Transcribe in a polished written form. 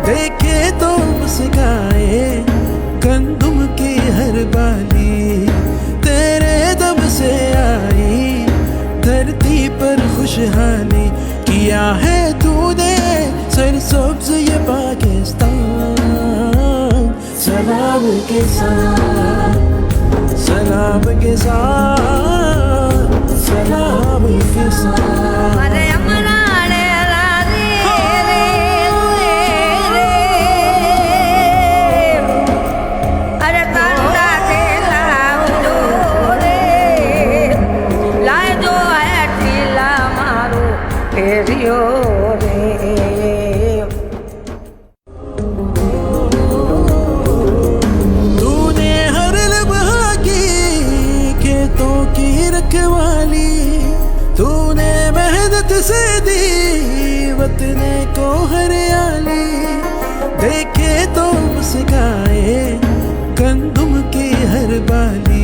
देखे तो मुस्काए गंदुम की हर बाली, तेरे दम से आई धरती पर खुशहाली। किया है तूने सरसब्ज ये पाकिस्तान, सलाम के साथ, सलाम के साथ, सलाम के साथ। अरे अमरा रे रे रे रे, अरे तारा के लाओ रे, लाए जो है टीला मारो फेरियो रे। तूने हर लम्हा की खेतों की रखवाली, तूने मेहनत से दी वतने को हरियाली। देखे तो मुस्काए गंदुम की हर बाली,